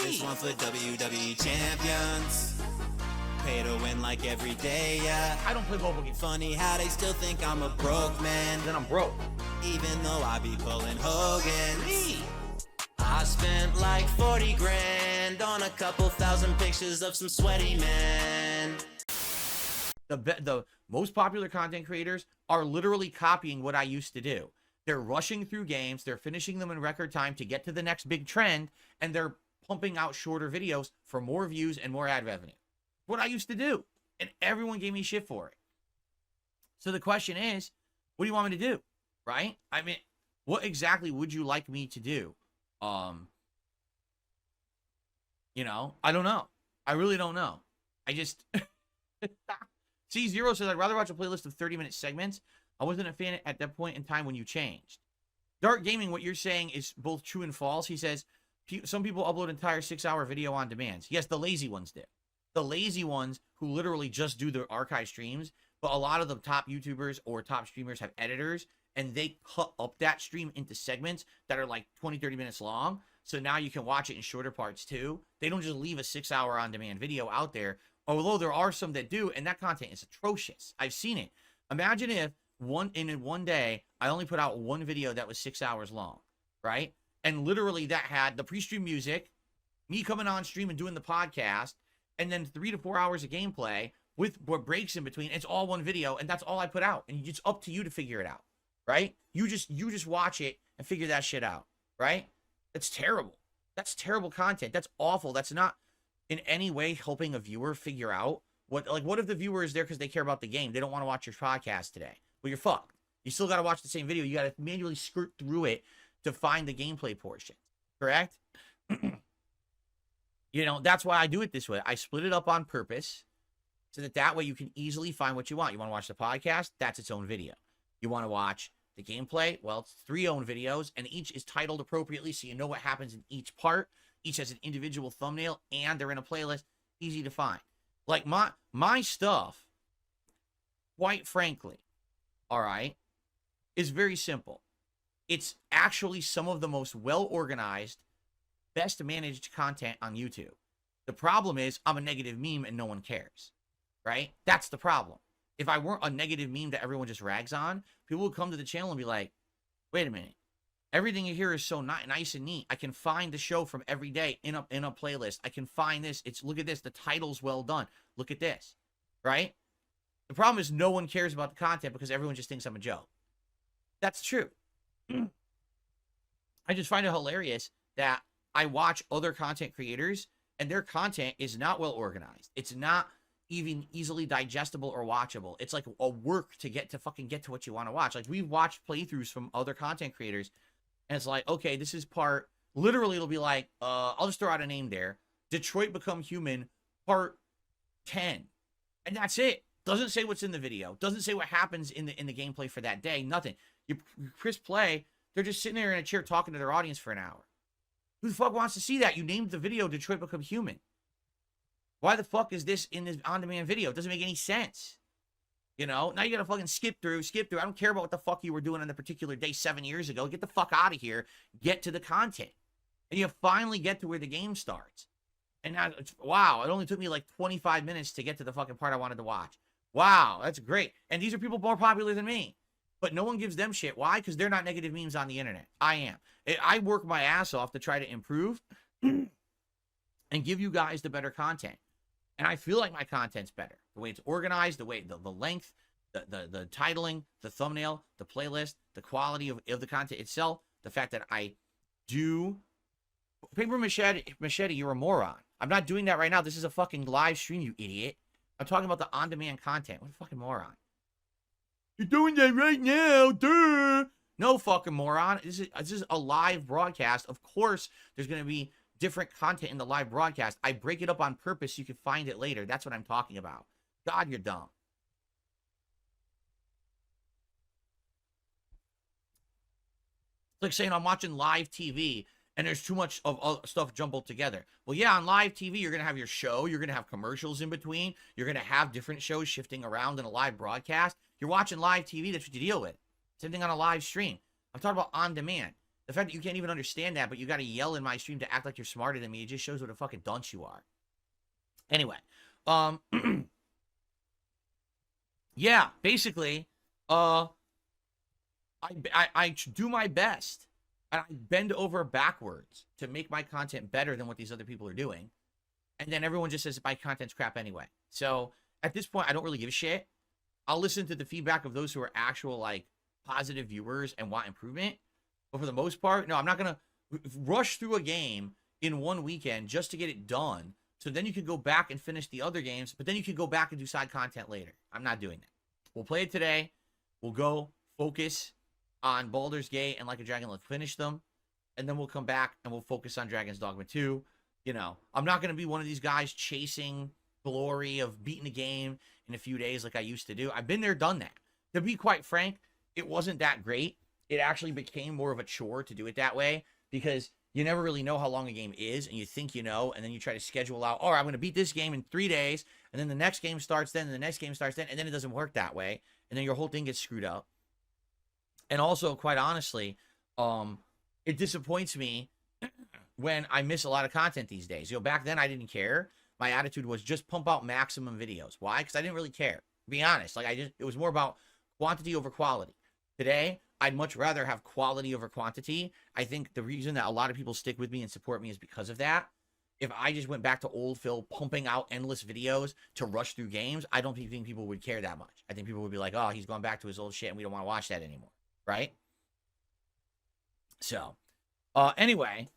This one for WWE champions. Pay to win like every day, yeah. I don't play mobile games. Funny how they still think I'm a broke man. Then I'm broke. Even though I be pulling Hogan's. I spent like 40 grand on a couple thousand pictures of some sweaty men. The most popular content creators are literally copying what I used to do. They're rushing through games, they're finishing them in record time to get to the next big trend, and they're pumping out shorter videos for more views and more ad revenue. What I used to do, and everyone gave me shit for it. So the question is, what do you want me to do, right? I mean, what exactly would you like me to do? You know, I don't know. I really don't know. I just... See, Zero says, I'd rather watch a playlist of 30-minute segments. I wasn't a fan at that point in time when you changed. Dark Gaming, what you're saying is both true and false. He says, some people upload entire 6-hour video on demand. Yes, the lazy ones do. The lazy ones who literally just do their archive streams, but a lot of the top YouTubers or top streamers have editors, and they cut up that stream into segments that are like 20, 30 minutes long. So now you can watch it in shorter parts too. They don't just leave a 6-hour on-demand video out there, although there are some that do, and that content is atrocious. I've seen it. Imagine if in one day, I only put out one video that was 6 hours long, right? And literally that had the pre-stream music, me coming on stream and doing the podcast, and then 3 to 4 hours of gameplay with breaks in between. It's all one video, and that's all I put out. And it's up to you to figure it out, right? You just watch it and figure that shit out, right? That's terrible. That's terrible content. That's awful. That's not in any way helping a viewer figure out what if the viewer is there because they care about the game? They don't want to watch your podcast today. Well, you're fucked. You still got to watch the same video. You got to manually skirt through it to find the gameplay portion, correct? You know, that's why I do it this way. I split it up on purpose so that way you can easily find what you want. You want to watch the podcast? That's its own video. You want to watch the gameplay? Well, it's 3 own videos, and each is titled appropriately so you know what happens in each part. Each has an individual thumbnail, and they're in a playlist. Easy to find. Like, my stuff, quite frankly, all right, is very simple. It's actually some of the most well-organized, best managed content on YouTube. The problem is I'm a negative meme and no one cares, right? That's the problem. If I weren't a negative meme that everyone just rags on, people would come to the channel and be like, wait a minute. Everything you hear is so nice and neat. I can find the show from every day in a playlist. I can find this. Look at this. The title's well done. Look at this, right? The problem is no one cares about the content because everyone just thinks I'm a joke. That's true. I just find it hilarious that I watch other content creators and their content is not well organized. It's not even easily digestible or watchable. It's like a work to get to what you want to watch. Like, we've watched playthroughs from other content creators and it's like, okay, this is part, literally it'll be like, I'll just throw out a name there. Detroit Become Human, part 10. And that's it. Doesn't say what's in the video. Doesn't say what happens in the gameplay for that day. Nothing. You press play, they're just sitting there in a chair talking to their audience for an hour. Who the fuck wants to see that? You named the video Detroit Become Human. Why the fuck is this in this on-demand video? It doesn't make any sense. You know, now you gotta fucking skip through. I don't care about what the fuck you were doing on the particular day 7 years ago. Get the fuck out of here. Get to the content. And you finally get to where the game starts. And now, wow, it only took me like 25 minutes to get to the fucking part I wanted to watch. Wow, that's great. And these are people more popular than me. But no one gives them shit. Why? Because they're not negative memes on the internet. I am. I work my ass off to try to improve and give you guys the better content. And I feel like my content's better. The way it's organized, the way the length, the titling, the thumbnail, the playlist, the quality of the content itself, the fact that I do... Paper Machete, you're a moron. I'm not doing that right now. This is a fucking live stream, you idiot. I'm talking about the on-demand content. What a fucking moron. You're doing that right now, duh. No fucking moron. This is a live broadcast. Of course, there's going to be different content in the live broadcast. I break it up on purpose so you can find it later. That's what I'm talking about. God, you're dumb. It's like saying I'm watching live TV and there's too much of stuff jumbled together. Well, yeah, on live TV, you're going to have your show. You're going to have commercials in between. You're going to have different shows shifting around in a live broadcast. You're watching live TV. That's what you deal with. Same thing on a live stream. I'm talking about on demand. The fact that you can't even understand that, but you got to yell in my stream to act like you're smarter than me, it just shows what a fucking dunce you are. Anyway, yeah, basically, I do my best, and I bend over backwards to make my content better than what these other people are doing, and then everyone just says my content's crap anyway. So at this point, I don't really give a shit. I'll listen to the feedback of those who are actual, like, positive viewers and want improvement, but for the most part, no, I'm not gonna rush through a game in one weekend just to get it done, so then you can go back and finish the other games, but then you can go back and do side content later. I'm not doing that. We'll play it today. We'll go focus on Baldur's Gate and Like a Dragon. Let's finish them. And then we'll come back and we'll focus on Dragon's Dogma 2. You know, I'm not going to be one of these guys chasing glory of beating a game in a few days like I used to do. I've been there, done that. To be quite frank, it wasn't that great. It actually became more of a chore to do it that way because you never really know how long a game is, and you think you know, and then you try to schedule out, all right, I'm going to beat this game in 3 days, and then the next game starts then, and the next game starts then, and then it doesn't work that way, and then your whole thing gets screwed up. And also, quite honestly, it disappoints me when I miss a lot of content these days. You know, back then I didn't care. My attitude was just pump out maximum videos. Why? Because I didn't really care. To be honest, like it was more about quantity over quality. Today, I'd much rather have quality over quantity. I think the reason that a lot of people stick with me and support me is because of that. If I just went back to old Phil pumping out endless videos to rush through games, I don't think people would care that much. I think people would be like, oh, he's gone back to his old shit and we don't want to watch that anymore. Right? So, anyway,